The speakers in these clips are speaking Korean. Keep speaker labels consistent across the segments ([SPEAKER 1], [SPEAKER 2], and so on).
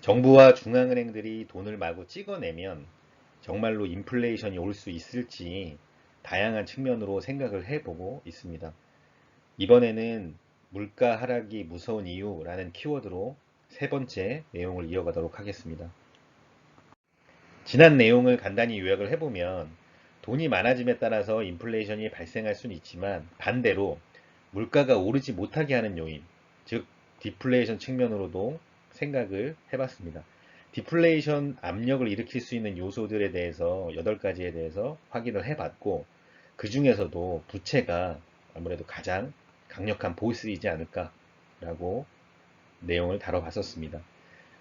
[SPEAKER 1] 정부와 중앙은행들이 돈을 마구 찍어내면 정말로 인플레이션이 올 수 있을지 다양한 측면으로 생각을 해보고 있습니다. 이번에는 물가 하락이 무서운 이유라는 키워드로 세 번째 내용을 이어가도록 하겠습니다. 지난 내용을 간단히 요약을 해보면 돈이 많아짐에 따라서 인플레이션이 발생할 수는 있지만 반대로 물가가 오르지 못하게 하는 요인, 즉 디플레이션 측면으로도 생각을 해봤습니다. 디플레이션 압력을 일으킬 수 있는 요소들에 대해서 8가지에 대해서 확인을 해봤고 그 중에서도 부채가 아무래도 가장 강력한 보스이지 않을까라고 내용을 다뤄봤었습니다.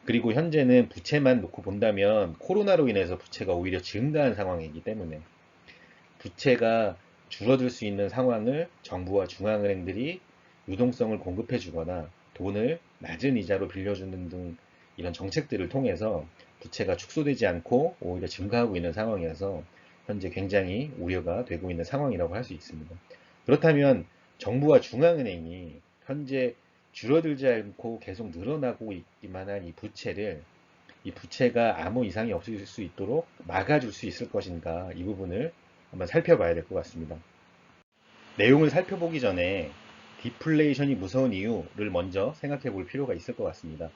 [SPEAKER 1] 그리고 현재는 부채만 놓고 본다면 코로나로 인해서 부채가 오히려 증가한 상황이기 때문에 부채가 줄어들 수 있는 상황을 정부와 중앙은행들이 유동성을 공급해 주거나 돈을 낮은 이자로 빌려주는 등 이런 정책들을 통해서 부채가 축소되지 않고 오히려 증가하고 있는 상황이어서 현재 굉장히 우려가 되고 있는 상황이라고 할 수 있습니다. 그렇다면 정부와 중앙은행이 현재 줄어들지 않고 계속 늘어나고 있기만 한 이 부채가 아무 이상이 없을 수 있도록 막아줄 수 있을 것인가, 이 부분을 한번 살펴봐야 될 것 같습니다. 내용을 살펴보기 전에 디플레이션이 무서운 이유를 먼저 생각해 볼 필요가 있을 것 같습니다.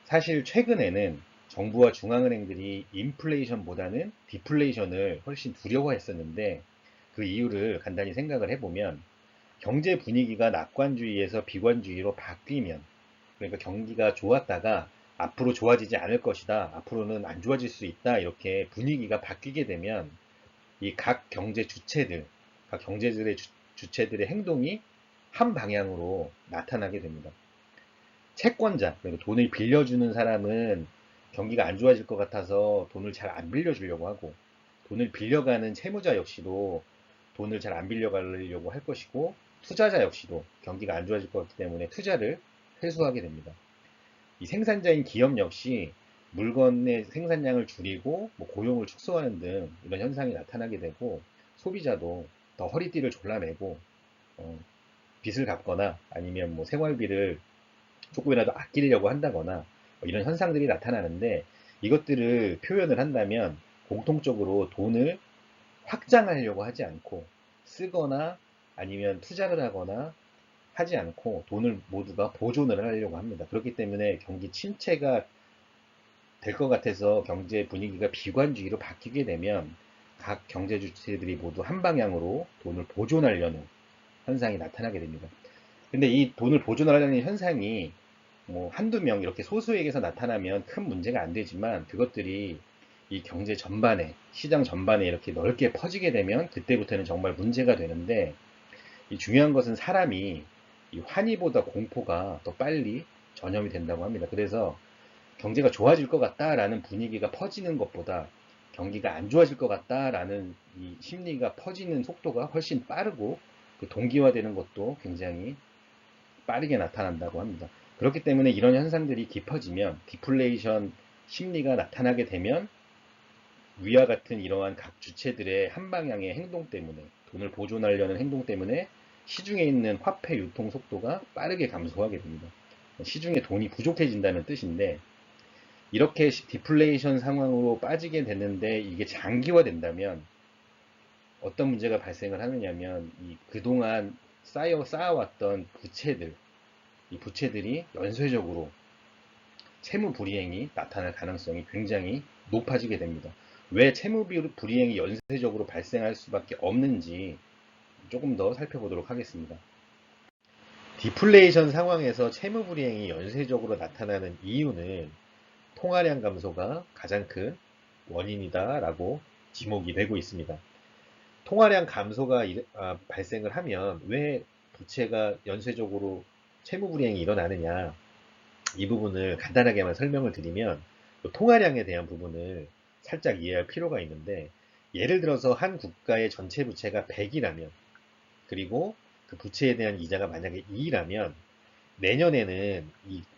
[SPEAKER 1] 사실 최근에는 정부와 중앙은행들이 인플레이션보다는 디플레이션을 훨씬 두려워했었는데 그 이유를 간단히 생각을 해보면 경제 분위기가 낙관주의에서 비관주의로 바뀌면, 그러니까 경기가 좋았다가 앞으로 좋아지지 않을 것이다, 앞으로는 안 좋아질 수 있다, 이렇게 분위기가 바뀌게 되면 이 각 경제 주체들, 각 경제들의 주체들의 행동이 한 방향으로 나타나게 됩니다. 채권자, 그러니까 돈을 빌려주는 사람은 경기가 안 좋아질 것 같아서 돈을 잘 안 빌려주려고 하고, 돈을 빌려가는 채무자 역시도 돈을 잘 안 빌려가려고 할 것이고, 투자자 역시도 경기가 안 좋아질 것 같기 때문에 투자를 회수하게 됩니다. 이 생산자인 기업 역시 물건의 생산량을 줄이고 뭐 고용을 축소하는 등 이런 현상이 나타나게 되고, 소비자도 더 허리띠를 졸라매고 어, 빚을 갚거나 아니면 뭐 생활비를 조금이라도 아끼려고 한다거나 뭐 이런 현상들이 나타나는데, 이것들을 표현을 한다면 공통적으로 돈을 확장하려고 하지 않고 쓰거나 아니면 투자를 하거나 하지 않고 돈을 모두가 보존을 하려고 합니다. 그렇기 때문에 경기 침체가 될 것 같아서 경제 분위기가 비관주의로 바뀌게 되면 각 경제 주체들이 모두 한 방향으로 돈을 보존하려는 현상이 나타나게 됩니다. 근데 이 돈을 보존하려는 현상이 뭐 한두 명 이렇게 소수에게서 나타나면 큰 문제가 안 되지만, 그것들이 이 경제 전반에, 시장 전반에 이렇게 넓게 퍼지게 되면 그때부터는 정말 문제가 되는데, 이 중요한 것은 사람이 이 환희보다 공포가 더 빨리 전염이 된다고 합니다. 그래서 경제가 좋아질 것 같다라는 분위기가 퍼지는 것보다 경기가 안 좋아질 것 같다라는 이 심리가 퍼지는 속도가 훨씬 빠르고 그 동기화되는 것도 굉장히 빠르게 나타난다고 합니다. 그렇기 때문에 이런 현상들이 깊어지면, 디플레이션 심리가 나타나게 되면 위와 같은 이러한 각 주체들의 한 방향의 행동 때문에, 돈을 보존하려는 행동 때문에 시중에 있는 화폐 유통 속도가 빠르게 감소하게 됩니다. 시중에 돈이 부족해진다는 뜻인데, 이렇게 디플레이션 상황으로 빠지게 됐는데 이게 장기화된다면 어떤 문제가 발생을 하느냐면, 이 그동안 쌓아왔던 부채들, 이 부채들이 연쇄적으로 채무 불이행이 나타날 가능성이 굉장히 높아지게 됩니다. 왜 채무 불이행이 연쇄적으로 발생할 수밖에 없는지 조금 더 살펴보도록 하겠습니다. 디플레이션 상황에서 채무 불이행이 연쇄적으로 나타나는 이유는 통화량 감소가 가장 큰 원인이다라고 지목이 되고 있습니다. 통화량 감소가 발생을 하면 왜 부채가 연쇄적으로 채무 불이행이 일어나느냐, 이 부분을 간단하게만 설명을 드리면 통화량에 대한 부분을 살짝 이해할 필요가 있는데, 예를 들어서 한 국가의 전체 부채가 100이라면 그리고 그 부채에 대한 이자가 만약에 2라면 내년에는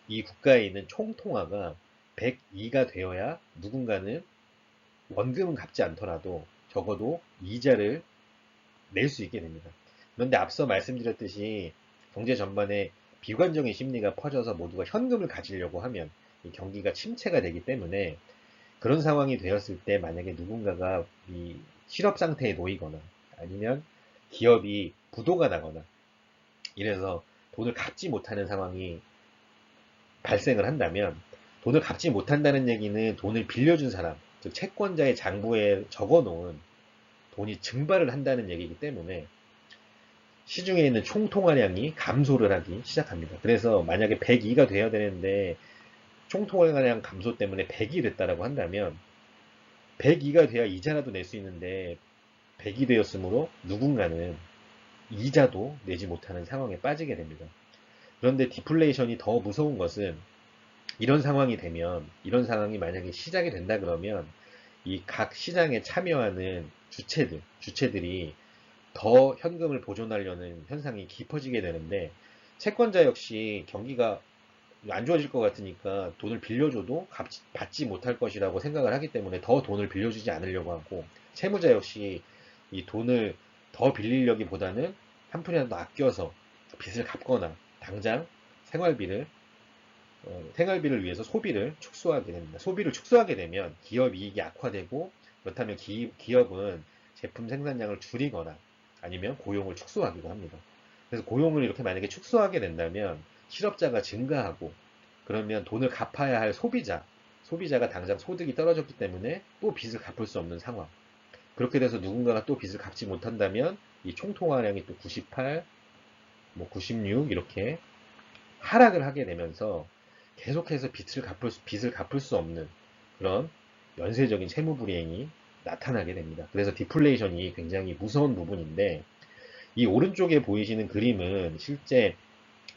[SPEAKER 1] 이 국가에 있는 총 통화가 102가 되어야 누군가는 원금은 갚지 않더라도 적어도 이자를 낼 수 있게 됩니다. 그런데 앞서 말씀드렸듯이 경제 전반에 비관적인 심리가 퍼져서 모두가 현금을 가지려고 하면 이 경기가 침체가 되기 때문에 그런 상황이 되었을 때 만약에 누군가가 이 실업 상태에 놓이거나 아니면 기업이 부도가 나거나 이래서 돈을 갚지 못하는 상황이 발생을 한다면 돈을 갚지 못한다는 얘기는 돈을 빌려준 사람, 즉 채권자의 장부에 적어놓은 돈이 증발을 한다는 얘기이기 때문에 시중에 있는 총 통화량이 감소를 하기 시작합니다. 그래서 만약에 102가 돼야 되는데 총 통화량 감소 때문에 100이 됐다라고 한다면 102가 돼야 이자라도 낼 수 있는데 100이 되었으므로 누군가는 이자도 내지 못하는 상황에 빠지게 됩니다. 그런데 디플레이션이 더 무서운 것은 이런 상황이 되면, 이런 상황이 만약에 시작이 된다 그러면 이 각 시장에 참여하는 주체들이 더 현금을 보존하려는 현상이 깊어지게 되는데 채권자 역시 경기가 안 좋아질 것 같으니까 돈을 빌려줘도 받지 못할 것이라고 생각을 하기 때문에 더 돈을 빌려주지 않으려고 하고 채무자 역시 이 돈을 더 빌리려기보다는 한 푼이라도 아껴서 빚을 갚거나 당장 생활비를 생활비를 위해서 소비를 축소하게 됩니다. 소비를 축소하게 되면 기업 이익이 악화되고 그렇다면 기업은 제품 생산량을 줄이거나 아니면 고용을 축소하기도 합니다. 그래서 고용을 이렇게 만약에 축소하게 된다면 실업자가 증가하고 그러면 돈을 갚아야 할 소비자가 당장 소득이 떨어졌기 때문에 또 빚을 갚을 수 없는 상황. 그렇게 돼서 누군가가 또 빚을 갚지 못한다면 이 총통화량이 또 98, 뭐 96 이렇게 하락을 하게 되면서 계속해서 빚을 갚을 수 없는 그런 연쇄적인 채무불이행이 나타나게 됩니다. 그래서 디플레이션이 굉장히 무서운 부분인데 이 오른쪽에 보이시는 그림은 실제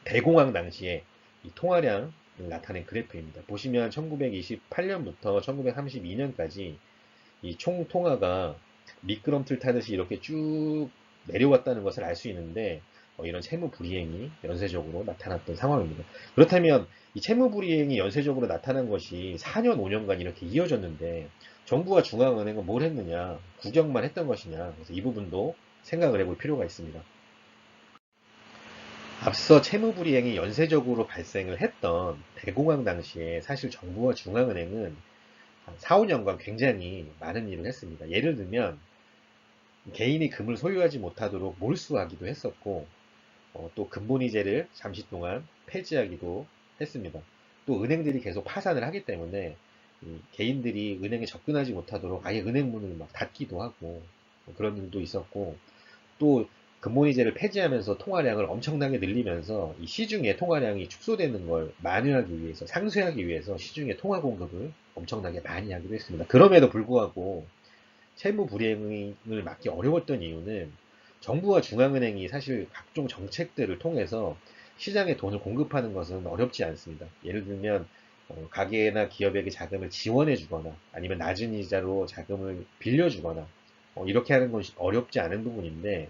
[SPEAKER 1] 대공황 당시에 이 통화량을 나타낸 그래프입니다. 보시면 1928년부터 1932년까지 이 총 통화가 미끄럼틀 타듯이 이렇게 쭉 내려왔다는 것을 알 수 있는데 이런 채무 불이행이 연쇄적으로 나타났던 상황입니다. 그렇다면 이 채무 불이행이 연쇄적으로 나타난 것이 4년, 5년간 이렇게 이어졌는데 정부와 중앙은행은 뭘 했느냐? 구경만 했던 것이냐? 그래서 이 부분도 생각을 해볼 필요가 있습니다. 앞서 채무 불이행이 연쇄적으로 발생을 했던 대공황 당시에 사실 정부와 중앙은행은 한 4, 5년간 굉장히 많은 일을 했습니다. 예를 들면 개인이 금을 소유하지 못하도록 몰수하기도 했었고 또 금본위제를 잠시 동안 폐지하기도 했습니다. 또 은행들이 계속 파산을 하기 때문에 개인들이 은행에 접근하지 못하도록 아예 은행 문을 막 닫기도 하고 그런 일도 있었고 또 금본위제를 폐지하면서 통화량을 엄청나게 늘리면서 이 시중에 통화량이 축소되는 걸 만회하기 위해서 상쇄하기 위해서 시중에 통화 공급을 엄청나게 많이 하기도 했습니다. 그럼에도 불구하고 채무 불이행을 막기 어려웠던 이유는 정부와 중앙은행이 사실 각종 정책들을 통해서 시장에 돈을 공급하는 것은 어렵지 않습니다. 예를 들면 가게나 기업에게 자금을 지원해 주거나 아니면 낮은 이자로 자금을 빌려 주거나 이렇게 하는 것이 어렵지 않은 부분인데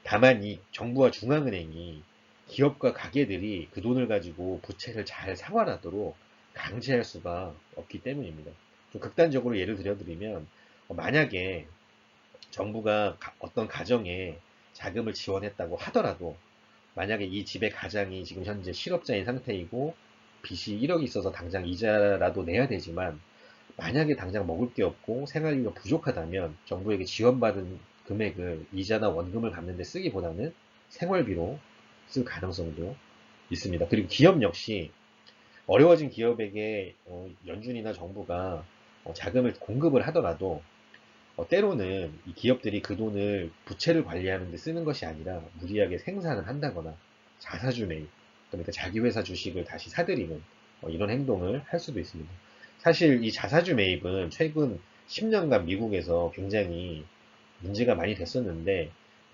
[SPEAKER 1] 다만 이 정부와 중앙은행이 기업과 가게들이 그 돈을 가지고 부채를 잘 상환하도록 강제할 수가 없기 때문입니다. 좀 극단적으로 예를 들어드리면 만약에 정부가 어떤 가정에 자금을 지원했다고 하더라도 만약에 이 집의 가장이 지금 현재 실업자인 상태이고 빚이 1억이 있어서 당장 이자라도 내야 되지만 만약에 당장 먹을 게 없고 생활비가 부족하다면 정부에게 지원받은 금액을 이자나 원금을 갚는 데 쓰기보다는 생활비로 쓸 가능성도 있습니다. 그리고 기업 역시 어려워진 기업에게 연준이나 정부가 자금을 공급을 하더라도 때로는 이 기업들이 그 돈을 부채를 관리하는 데 쓰는 것이 아니라 무리하게 생산을 한다거나 자사주 매입, 그러니까 자기 회사 주식을 다시 사들이는 이런 행동을 할 수도 있습니다. 사실 이 자사주 매입은 최근 10년간 미국에서 굉장히 문제가 많이 됐었는데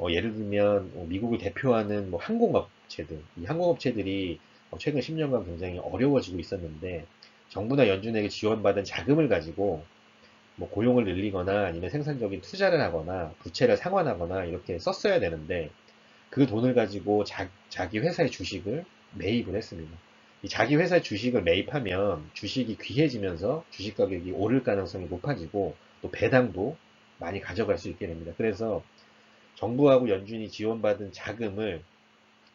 [SPEAKER 1] 예를 들면 미국을 대표하는 뭐 항공업체들, 이 항공업체들이 최근 10년간 굉장히 어려워지고 있었는데 정부나 연준에게 지원받은 자금을 가지고 뭐 고용을 늘리거나 아니면 생산적인 투자를 하거나 부채를 상환하거나 이렇게 썼어야 되는데 그 돈을 가지고 자기 회사의 주식을 매입을 했습니다. 이 자기 회사의 주식을 매입하면 주식이 귀해지면서 주식 가격이 오를 가능성이 높아지고 또 배당도 많이 가져갈 수 있게 됩니다. 그래서 정부하고 연준이 지원받은 자금을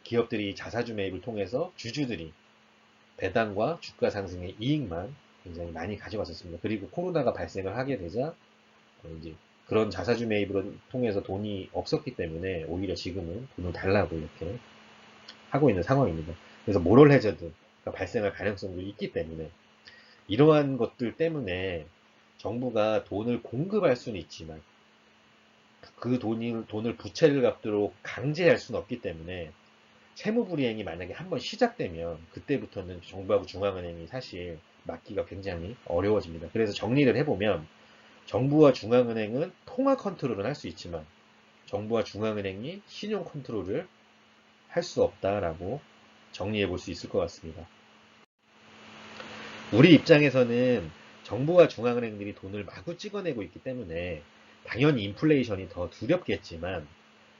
[SPEAKER 1] 기업들이 자사주 매입을 통해서 주주들이 배당과 주가 상승의 이익만 굉장히 많이 가져갔었습니다. 그리고 코로나가 발생을 하게 되자 이제 그런 자사주 매입을 통해서 돈이 없었기 때문에 오히려 지금은 돈을 달라고 이렇게 하고 있는 상황입니다. 그래서 모럴 해저드가 발생할 가능성도 있기 때문에 이러한 것들 때문에 정부가 돈을 공급할 수는 있지만 그 돈을 부채를 갚도록 강제할 수는 없기 때문에 채무불이행이 만약에 한번 시작되면 그때부터는 정부하고 중앙은행이 사실 막기가 굉장히 어려워집니다. 그래서 정리를 해보면 정부와 중앙은행은 통화 컨트롤을 할 수 있지만 정부와 중앙은행이 신용 컨트롤을 할 수 없다라고 정리해 볼 수 있을 것 같습니다. 우리 입장에서는 정부와 중앙은행들이 돈을 마구 찍어내고 있기 때문에 당연히 인플레이션이 더 두렵겠지만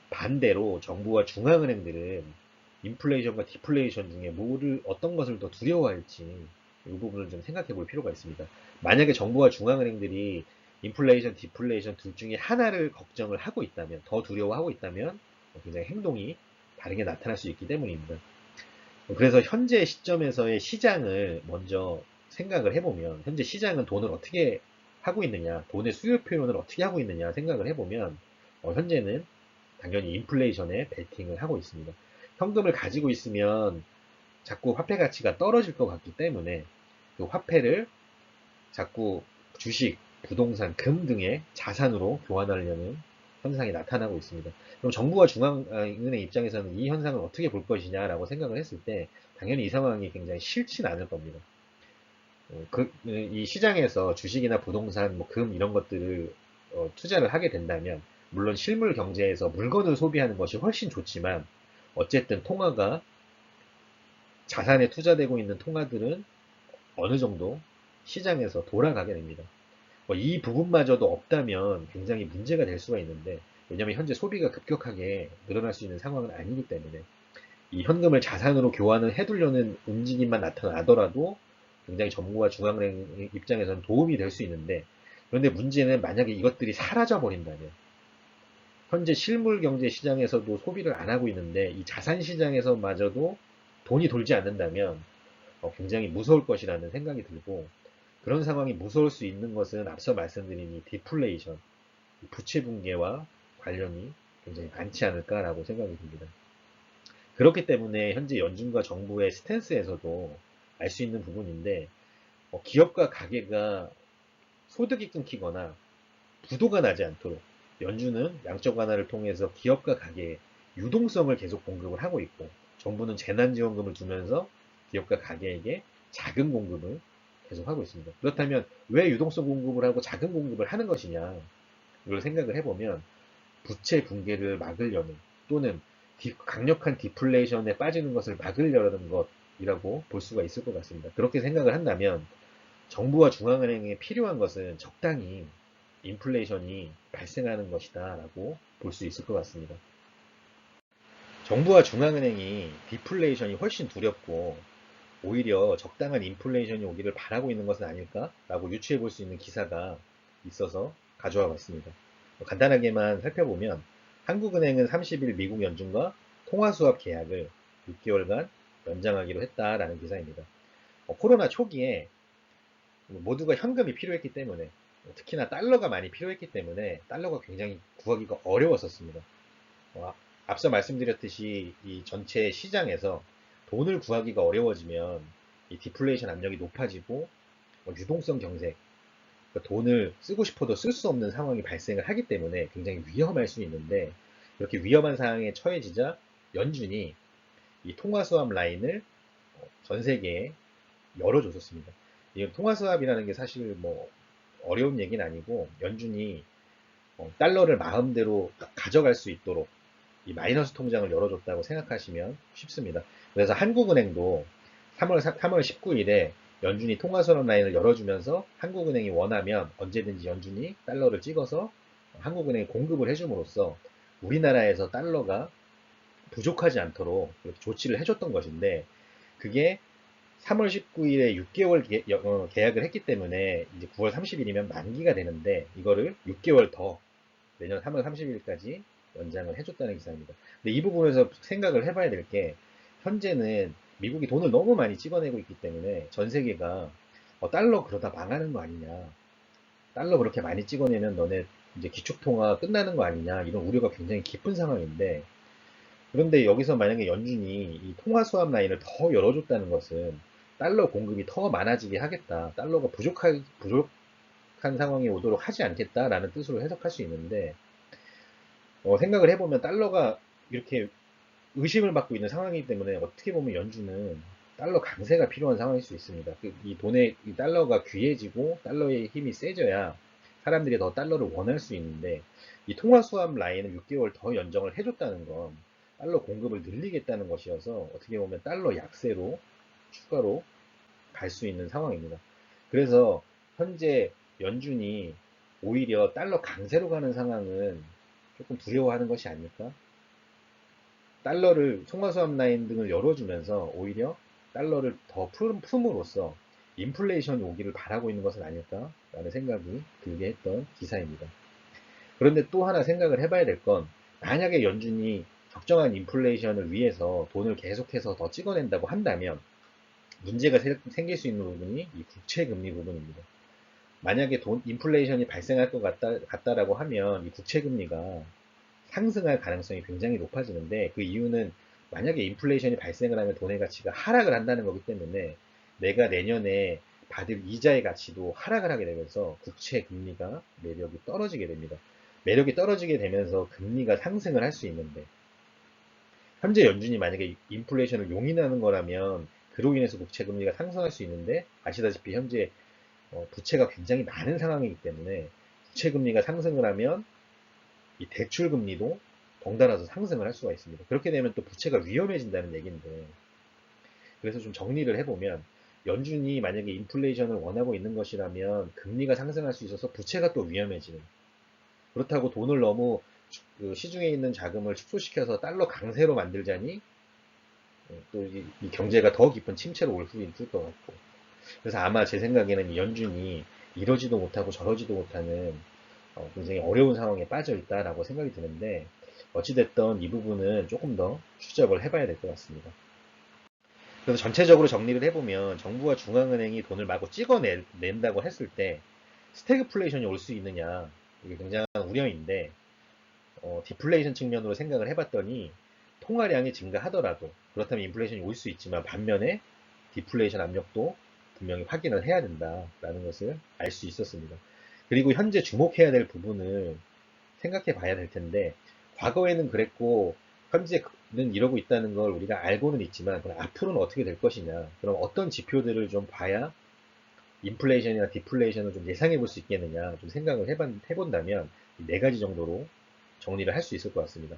[SPEAKER 1] 반대로 정부와 중앙은행들은 인플레이션과 디플레이션 중에 어떤 것을 더 두려워할지 이 부분을 좀 생각해 볼 필요가 있습니다. 만약에 정부와 중앙은행들이 인플레이션, 디플레이션 둘 중에 하나를 걱정을 하고 있다면, 더 두려워하고 있다면 굉장히 행동이 다르게 나타날 수 있기 때문입니다. 그래서 현재 시점에서의 시장을 먼저 생각을 해보면 현재 시장은 돈을 어떻게 하고 있느냐, 돈의 수요 표현을 어떻게 하고 있느냐 생각을 해보면 현재는 당연히 인플레이션에 베팅을 하고 있습니다. 현금을 가지고 있으면 자꾸 화폐 가치가 떨어질 것 같기 때문에 그 화폐를 자꾸 주식, 부동산, 금 등의 자산으로 교환하려는 현상이 나타나고 있습니다. 그럼 정부와 중앙은행 입장에서는 이 현상을 어떻게 볼 것이냐라고 생각을 했을 때 당연히 이 상황이 굉장히 싫지는 않을 겁니다. 이 시장에서 주식이나 부동산, 뭐 금 이런 것들을 투자를 하게 된다면 물론 실물 경제에서 물건을 소비하는 것이 훨씬 좋지만 어쨌든 통화가 자산에 투자되고 있는 통화들은 어느 정도 시장에서 돌아가게 됩니다. 이 부분마저도 없다면 굉장히 문제가 될 수가 있는데 왜냐하면 현재 소비가 급격하게 늘어날 수 있는 상황은 아니기 때문에 이 현금을 자산으로 교환을 해두려는 움직임만 나타나더라도 굉장히 정부와 중앙은행 입장에서는 도움이 될 수 있는데 그런데 문제는 만약에 이것들이 사라져 버린다면 현재 실물 경제 시장에서도 소비를 안 하고 있는데 이 자산 시장에서마저도 돈이 돌지 않는다면 굉장히 무서울 것이라는 생각이 들고 그런 상황이 무서울 수 있는 것은 앞서 말씀드린 이 디플레이션, 부채 붕괴와 관련이 굉장히 많지 않을까라고 생각이 듭니다. 그렇기 때문에 현재 연준과 정부의 스탠스에서도 알 수 있는 부분인데 기업과 가계가 소득이 끊기거나 부도가 나지 않도록 연준은 양적 완화를 통해서 기업과 가계에 유동성을 계속 공급을 하고 있고 정부는 재난지원금을 주면서 기업과 가계에게 자금 공급을 계속하고 있습니다. 그렇다면 왜 유동성 공급을 하고 자금 공급을 하는 것이냐 이걸 생각을 해보면 부채 붕괴를 막으려는 또는 강력한 디플레이션에 빠지는 것을 막으려는 것이라고 볼 수가 있을 것 같습니다. 그렇게 생각을 한다면 정부와 중앙은행에 필요한 것은 적당히 인플레이션이 발생하는 것이다 라고 볼 수 있을 것 같습니다. 정부와 중앙은행이 디플레이션이 훨씬 두렵고 오히려 적당한 인플레이션이 오기를 바라고 있는 것은 아닐까? 라고 유추해 볼 수 있는 기사가 있어서 가져와 봤습니다. 간단하게만 살펴보면 한국은행은 30일 미국 연준과 통화수합 계약을 6개월간 연장하기로 했다라는 기사입니다. 코로나 초기에 모두가 현금이 필요했기 때문에 특히나 달러가 많이 필요했기 때문에 달러가 굉장히 구하기가 어려웠었습니다. 앞서 말씀드렸듯이 이 전체 시장에서 돈을 구하기가 어려워지면 이 디플레이션 압력이 높아지고 유동성 경색, 그러니까 돈을 쓰고 싶어도 쓸 수 없는 상황이 발생을 하기 때문에 굉장히 위험할 수 있는데 이렇게 위험한 상황에 처해지자 연준이 이 통화수합 라인을 전 세계에 열어줬었습니다. 이 통화수합이라는 게 사실 뭐 어려운 얘기는 아니고 연준이 달러를 마음대로 가져갈 수 있도록 이 마이너스 통장을 열어줬다고 생각하시면 쉽습니다. 그래서 한국은행도 3월 19일에 연준이 통화선언 라인을 열어주면서 한국은행이 원하면 언제든지 연준이 달러를 찍어서 한국은행에 공급을 해줌으로써 우리나라에서 달러가 부족하지 않도록 이렇게 조치를 해줬던 것인데 그게 3월 19일에 6개월 계약을 했기 때문에 이제 9월 30일이면 만기가 되는데 이거를 6개월 더 내년 3월 30일까지 연장을 해줬다는 기사입니다. 근데 이 부분에서 생각을 해봐야 될 게 현재는 미국이 돈을 너무 많이 찍어내고 있기 때문에 전 세계가 달러 그러다 망하는 거 아니냐. 달러 그렇게 많이 찍어내면 너네 이제 기축통화 끝나는 거 아니냐. 이런 우려가 굉장히 깊은 상황인데 그런데 여기서 만약에 연준이 이 통화 수합 라인을 더 열어줬다는 것은 달러 공급이 더 많아지게 하겠다. 달러가 부족한 상황이 오도록 하지 않겠다라는 뜻으로 해석할 수 있는데 생각을 해보면 달러가 이렇게 의심을 받고 있는 상황이기 때문에 어떻게 보면 연준은 달러 강세가 필요한 상황일 수 있습니다. 이 돈의 이 달러가 귀해지고 달러의 힘이 세져야 사람들이 더 달러를 원할 수 있는데 이 통화 수합 라인을 6개월 더 연장을 해줬다는 건 달러 공급을 늘리겠다는 것이어서 어떻게 보면 달러 약세로 추가로 갈 수 있는 상황입니다. 그래서 현재 연준이 오히려 달러 강세로 가는 상황은 조금 두려워하는 것이 아닐까? 달러를 통화수합 라인 등을 열어주면서 오히려 달러를 더 품으로써 인플레이션이 오기를 바라고 있는 것은 아닐까라는 생각이 들게 했던 기사입니다. 그런데 또 하나 생각을 해봐야 될 건 만약에 연준이 적정한 인플레이션을 위해서 돈을 계속해서 더 찍어낸다고 한다면 문제가 생길 수 있는 부분이 이 국채 금리 부분입니다. 만약에 인플레이션이 발생할 것 같다라고 하면 이 국채 금리가 상승할 가능성이 굉장히 높아지는데 그 이유는 만약에 인플레이션이 발생을 하면 돈의 가치가 하락을 한다는 거기 때문에 내가 내년에 받을 이자의 가치도 하락을 하게 되면서 국채 금리가 매력이 떨어지게 됩니다. 매력이 떨어지게 되면서 금리가 상승을 할 수 있는데 현재 연준이 만약에 인플레이션을 용인하는 거라면 그로 인해서 국채 금리가 상승할 수 있는데 아시다시피 현재 부채가 굉장히 많은 상황이기 때문에 부채 금리가 상승을 하면 이 대출 금리도 덩달아서 상승을 할 수가 있습니다. 그렇게 되면 또 부채가 위험해진다는 얘기인데 그래서 좀 정리를 해보면 연준이 만약에 인플레이션을 원하고 있는 것이라면 금리가 상승할 수 있어서 부채가 또 위험해지는 그렇다고 돈을 너무 그 시중에 있는 자금을 축소시켜서 달러 강세로 만들자니 또 이 경제가 더 깊은 침체로 올 수 있을 것 같고 그래서 아마 제 생각에는 연준이 이러지도 못하고 저러지도 못하는 굉장히 어려운 상황에 빠져 있다라고 생각이 드는데 어찌됐든 이 부분은 조금 더 추적을 해봐야 될 것 같습니다. 그래서 전체적으로 정리를 해보면 정부와 중앙은행이 돈을 마구 찍어낸다고 했을 때 스태그플레이션이 올 수 있느냐 이게 굉장한 우려인데 디플레이션 측면으로 생각을 해봤더니 통화량이 증가하더라도 그렇다면 인플레이션이 올 수 있지만 반면에 디플레이션 압력도 분명히 확인을 해야 된다라는 것을 알 수 있었습니다. 그리고 현재 주목해야 될 부분을 생각해 봐야 될 텐데 과거에는 그랬고 현재는 이러고 있다는 걸 우리가 알고는 있지만 그럼 앞으로는 어떻게 될 것이냐 그럼 어떤 지표들을 좀 봐야 인플레이션이나 디플레이션을 좀 예상해 볼 수 있겠느냐 좀 생각을 해본다면 네 가지 정도로 정리를 할 수 있을 것 같습니다.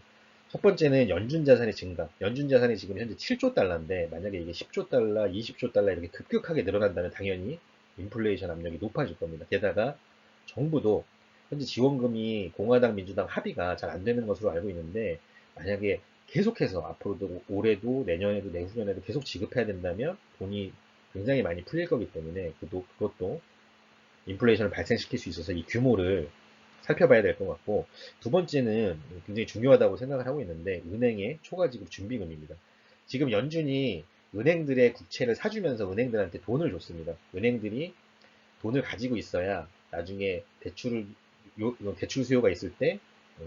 [SPEAKER 1] 첫 번째는 연준 자산의 증가. 연준 자산이 지금 현재 7조 달러인데 만약에 이게 10조 달러, 20조 달러 이렇게 급격하게 늘어난다면 당연히 인플레이션 압력이 높아질 겁니다. 게다가 정부도 현재 지원금이 공화당, 민주당 합의가 잘 안 되는 것으로 알고 있는데 만약에 계속해서 앞으로도 올해도 내년에도 내후년에도 계속 지급해야 된다면 돈이 굉장히 많이 풀릴 거기 때문에 그것도 인플레이션을 발생시킬 수 있어서 이 규모를 살펴봐야 될 것 같고 두 번째는 굉장히 중요하다고 생각을 하고 있는데 은행의 초과지급 준비금입니다. 지금 연준이 은행들의 국채를 사주면서 은행들한테 돈을 줬습니다. 은행들이 돈을 가지고 있어야 나중에 대출 수요가 있을 때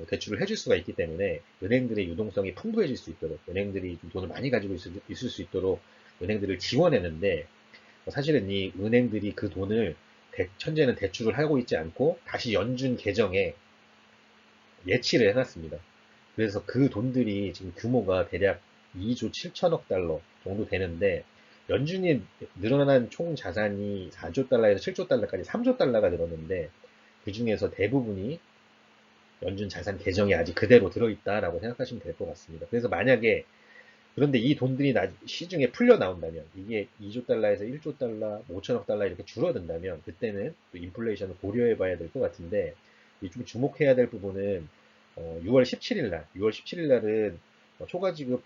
[SPEAKER 1] 대출을 해줄 수가 있기 때문에 은행들의 유동성이 풍부해질 수 있도록 은행들이 좀 돈을 많이 가지고 있을 수 있도록 은행들을 지원했는데 사실은 이 은행들이 그 돈을 현재는 대출을 하고 있지 않고 다시 연준 계정에 예치를 해놨습니다. 그래서 그 돈들이 지금 규모가 대략 2조 7천억 달러 정도 되는데 연준이 늘어난 총 자산이 4조 달러에서 7조 달러까지 3조 달러가 늘었는데 그 중에서 대부분이 연준 자산 계정에 아직 그대로 들어있다라고 생각하시면 될 것 같습니다. 그래서 만약에 그런데 이 돈들이 시중에 풀려 나온다면 이게 2조 달러에서 1조 달러, 5천억 달러 이렇게 줄어든다면 그때는 또 인플레이션을 고려해 봐야 될 것 같은데 좀 주목해야 될 부분은 6월 17일 날, 6월 17일 날은 초과 지급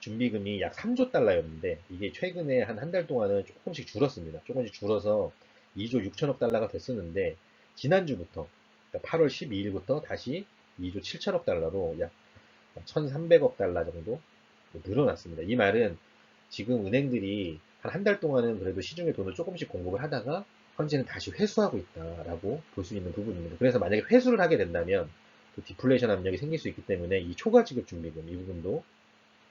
[SPEAKER 1] 준비금이 약 3조 달러였는데 이게 최근에 한 달 동안은 조금씩 줄었습니다. 조금씩 줄어서 2조 6천억 달러가 됐었는데 지난주부터 그러니까 8월 12일부터 다시 2조 7천억 달러로 약 1,300억 달러 정도 늘어났습니다. 이 말은 지금 은행들이 한 달 동안은 그래도 시중에 돈을 조금씩 공급을 하다가 현재는 다시 회수하고 있다라고 볼 수 있는 부분입니다. 그래서 만약에 회수를 하게 된다면 그 디플레이션 압력이 생길 수 있기 때문에 이 초과지급 준비금 이 부분도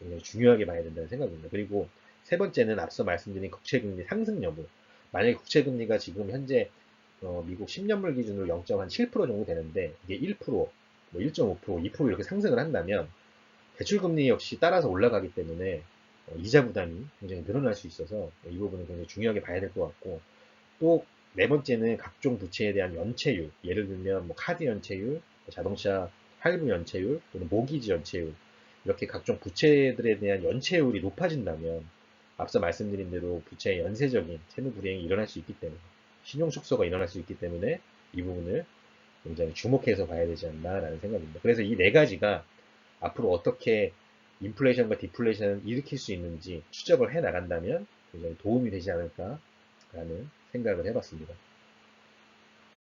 [SPEAKER 1] 굉장히 중요하게 봐야 된다는 생각입니다. 그리고 세 번째는 앞서 말씀드린 국채금리 상승 여부. 만약에 국채금리가 지금 현재 미국 10년물 기준으로 0.7% 정도 되는데 이게 1%, 뭐 1.5%, 2% 이렇게 상승을 한다면 대출금리 역시 따라서 올라가기 때문에 이자 부담이 굉장히 늘어날 수 있어서 이 부분은 굉장히 중요하게 봐야 될 것 같고 또 네 번째는 각종 부채에 대한 연체율 예를 들면 뭐 카드 연체율, 자동차 할부 연체율 또는 모기지 연체율 이렇게 각종 부채들에 대한 연체율이 높아진다면 앞서 말씀드린 대로 부채의 연쇄적인 채무 불이행이 일어날 수 있기 때문에 신용 축소가 일어날 수 있기 때문에 이 부분을 굉장히 주목해서 봐야 되지 않나라는 생각입니다. 그래서 이 네 가지가 앞으로 어떻게 인플레이션과 디플레이션을 일으킬 수 있는지 추적을 해 나간다면 굉장히 도움이 되지 않을까라는 생각을 해봤습니다.